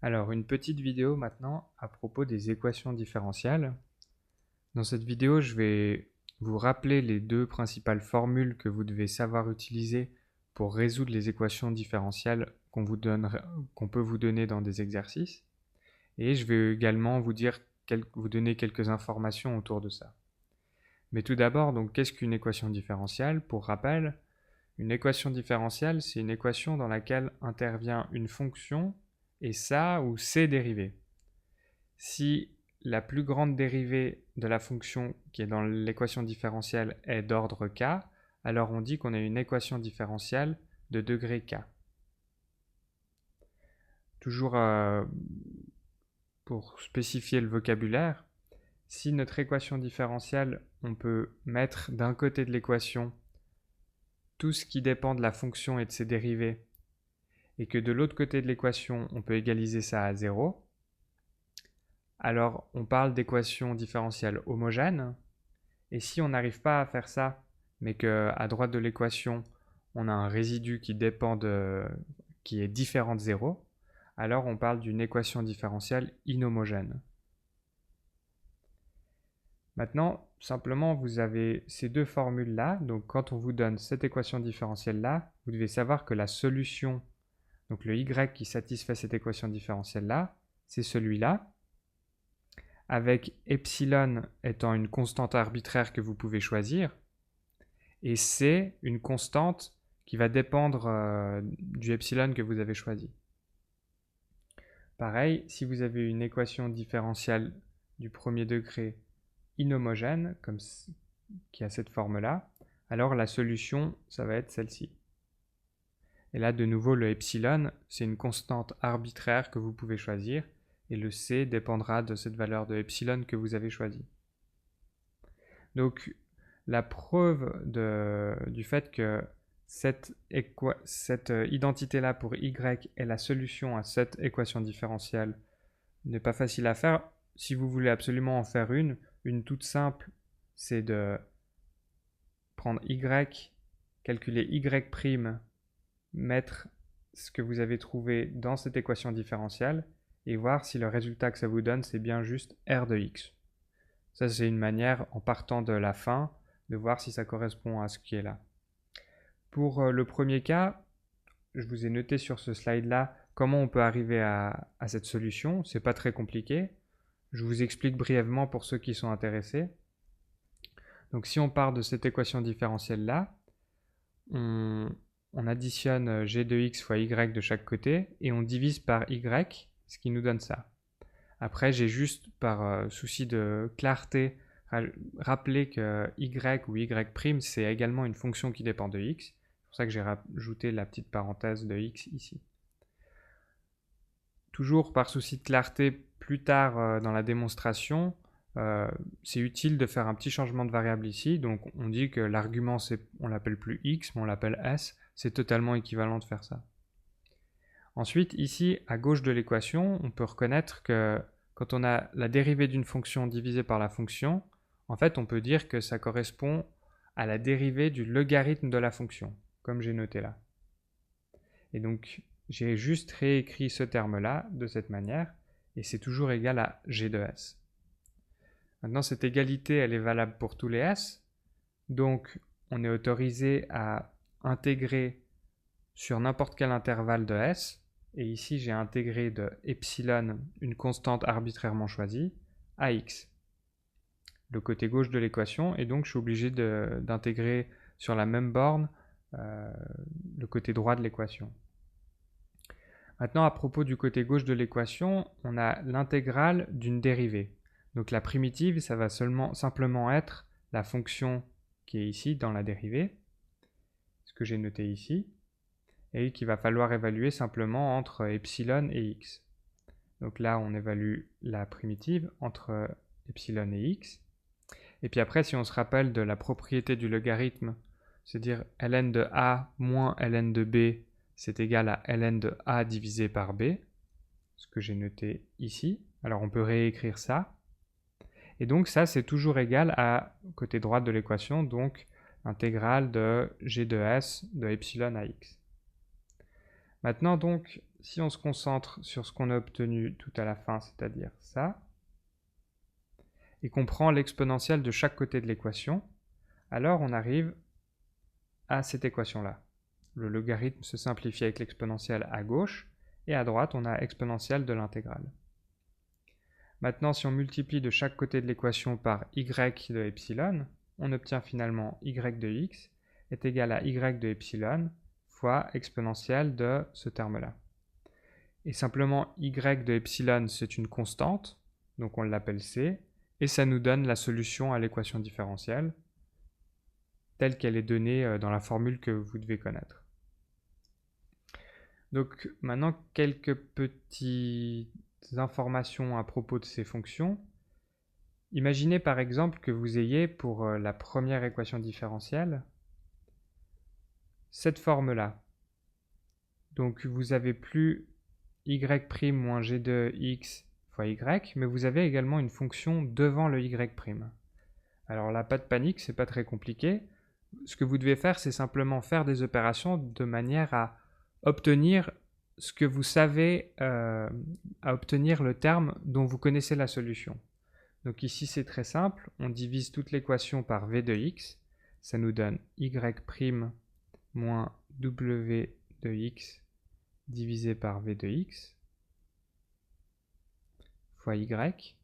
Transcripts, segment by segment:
Alors, une petite vidéo maintenant à propos des équations différentielles. Dans cette vidéo, je vais vous rappeler les deux principales formules que vous devez savoir utiliser pour résoudre les équations différentielles qu'on peut vous donner dans des exercices. Et je vais également vous donner quelques informations autour de ça. Mais tout d'abord, donc, qu'est-ce qu'une équation différentielle? Pour rappel, une équation différentielle, c'est une équation dans laquelle intervient une fonction et sa ou ses dérivées. Si la plus grande dérivée de la fonction qui est dans l'équation différentielle est d'ordre k, alors on dit qu'on a une équation différentielle de degré k. Toujours pour spécifier le vocabulaire, si notre équation différentielle, on peut mettre d'un côté de l'équation tout ce qui dépend de la fonction et de ses dérivées, et que de l'autre côté de l'équation, on peut égaliser ça à 0, alors on parle d'équation différentielle homogène. Et si on n'arrive pas à faire ça, mais qu'à droite de l'équation, on a un résidu qui est différent de 0, alors on parle d'une équation différentielle inhomogène. Maintenant, simplement, vous avez ces deux formules-là. Donc, quand on vous donne cette équation différentielle-là, vous devez savoir que la solution, donc le y qui satisfait cette équation différentielle-là, c'est celui-là, avec epsilon étant une constante arbitraire que vous pouvez choisir, et c une constante qui va dépendre du epsilon que vous avez choisi. Pareil, si vous avez une équation différentielle du premier degré inhomogène, qui a cette forme-là, alors la solution, ça va être celle-ci. Et là, de nouveau, le epsilon, c'est une constante arbitraire que vous pouvez choisir, et le c dépendra de cette valeur de epsilon que vous avez choisie. Donc, la preuve du fait que cette identité-là pour y est la solution à cette équation différentielle n'est pas facile à faire. Si vous voulez absolument en faire une toute simple, c'est de prendre y, calculer y', mettre ce que vous avez trouvé dans cette équation différentielle et voir si le résultat que ça vous donne, c'est bien juste r de x. Ça, c'est une manière, en partant de la fin, de voir si ça correspond à ce qui est là. Pour le premier cas, je vous ai noté sur ce slide-là comment on peut arriver à cette solution. C'est pas très compliqué. Je vous explique brièvement pour ceux qui sont intéressés. Donc si on part de cette équation différentielle-là, on additionne g de x fois y de chaque côté et on divise par y, ce qui nous donne ça. Après, j'ai juste, par souci de clarté, rappelé que y ou y', c'est également une fonction qui dépend de x. C'est pour ça que j'ai rajouté la petite parenthèse de x ici. Toujours par souci de clarté, plus tard dans la démonstration, c'est utile de faire un petit changement de variable ici. Donc on dit que l'argument, on l'appelle plus x, mais on l'appelle s. C'est totalement équivalent de faire ça. Ensuite, ici, à gauche de l'équation, on peut reconnaître que quand on a la dérivée d'une fonction divisée par la fonction, en fait, on peut dire que ça correspond à la dérivée du logarithme de la fonction, comme j'ai noté là. Et donc, j'ai juste réécrit ce terme-là de cette manière, et c'est toujours égal à g de s. Maintenant, cette égalité, elle est valable pour tous les s, donc on est autorisé à intégrer sur n'importe quel intervalle de s, et ici j'ai intégré de epsilon, une constante arbitrairement choisie, à x, le côté gauche de l'équation, et donc je suis obligé d'intégrer sur la même borne le côté droit de l'équation. Maintenant, à propos du côté gauche de l'équation, on a l'intégrale d'une dérivée. Donc la primitive, ça va simplement être la fonction qui est ici dans la dérivée, ce que j'ai noté ici, et qu'il va falloir évaluer simplement entre epsilon et x. Donc là, on évalue la primitive entre epsilon et x. Et puis après, si on se rappelle de la propriété du logarithme, c'est-à-dire ln de a moins ln de b, c'est égal à ln de a divisé par b, ce que j'ai noté ici. Alors on peut réécrire ça. Et donc ça, c'est toujours égal à côté droit de l'équation, donc intégrale de g de s de epsilon à x. Maintenant donc, si on se concentre sur ce qu'on a obtenu tout à la fin, c'est-à-dire ça, et qu'on prend l'exponentielle de chaque côté de l'équation, alors on arrive à cette équation-là. Le logarithme se simplifie avec l'exponentielle à gauche, et à droite, on a exponentielle de l'intégrale. Maintenant, si on multiplie de chaque côté de l'équation par y de epsilon, on obtient finalement y de x est égal à y de epsilon fois exponentielle de ce terme-là. Et simplement, y de epsilon, c'est une constante, donc on l'appelle c, et ça nous donne la solution à l'équation différentielle, telle qu'elle est donnée dans la formule que vous devez connaître. Donc maintenant, quelques petites informations à propos de ces fonctions. Imaginez par exemple que vous ayez pour la première équation différentielle cette forme-là. Donc vous avez plus y' moins g de x fois y, mais vous avez également une fonction devant le y'. Alors là, pas de panique, c'est pas très compliqué. Ce que vous devez faire, c'est simplement faire des opérations de manière à obtenir ce que vous savez, à obtenir le terme dont vous connaissez la solution. Donc ici, c'est très simple. On divise toute l'équation par v de x. Ça nous donne y' moins w de x divisé par v de x fois y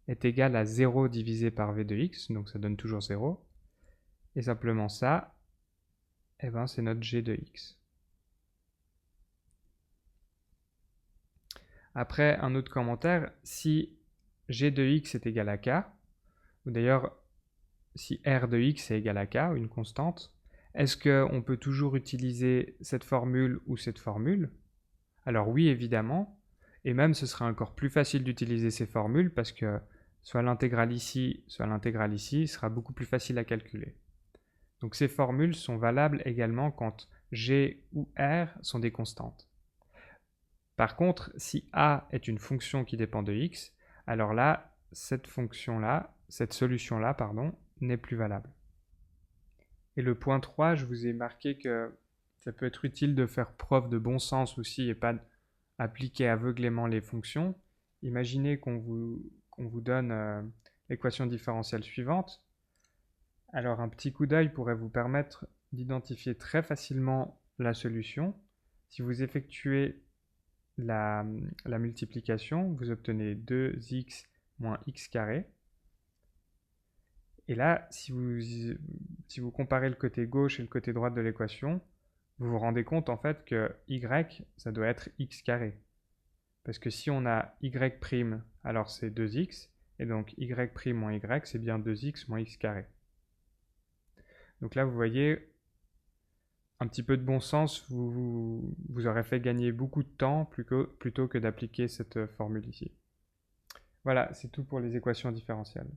est égal à 0 divisé par v de x, donc ça donne toujours 0. Et simplement ça, eh ben, c'est notre g de x. Après, un autre commentaire, si g de x est égal à k, ou d'ailleurs si r de x est égal à k, une constante, est-ce qu'on peut toujours utiliser cette formule ou cette formule? Alors oui, évidemment, et même ce sera encore plus facile d'utiliser ces formules parce que soit l'intégrale ici, soit l'intégrale ici sera beaucoup plus facile à calculer. Donc ces formules sont valables également quand g ou r sont des constantes. Par contre, si a est une fonction qui dépend de x, alors là, cette solution-là, n'est plus valable. Et le point 3, je vous ai marqué que ça peut être utile de faire preuve de bon sens aussi et pas appliquer aveuglément les fonctions. Imaginez qu'on vous donne l'équation différentielle suivante. Alors un petit coup d'œil pourrait vous permettre d'identifier très facilement la solution. Si vous effectuez la multiplication, vous obtenez 2x moins x carré. Et là, si vous comparez le côté gauche et le côté droit de l'équation, vous vous rendez compte en fait que y, ça doit être x carré. Parce que si on a y', alors c'est 2x, et donc y' moins y, c'est bien 2x moins x carré. Donc là, vous voyez, un petit peu de bon sens vous aurez fait gagner beaucoup de temps plutôt que d'appliquer cette formule ici. Voilà, c'est tout pour les équations différentielles.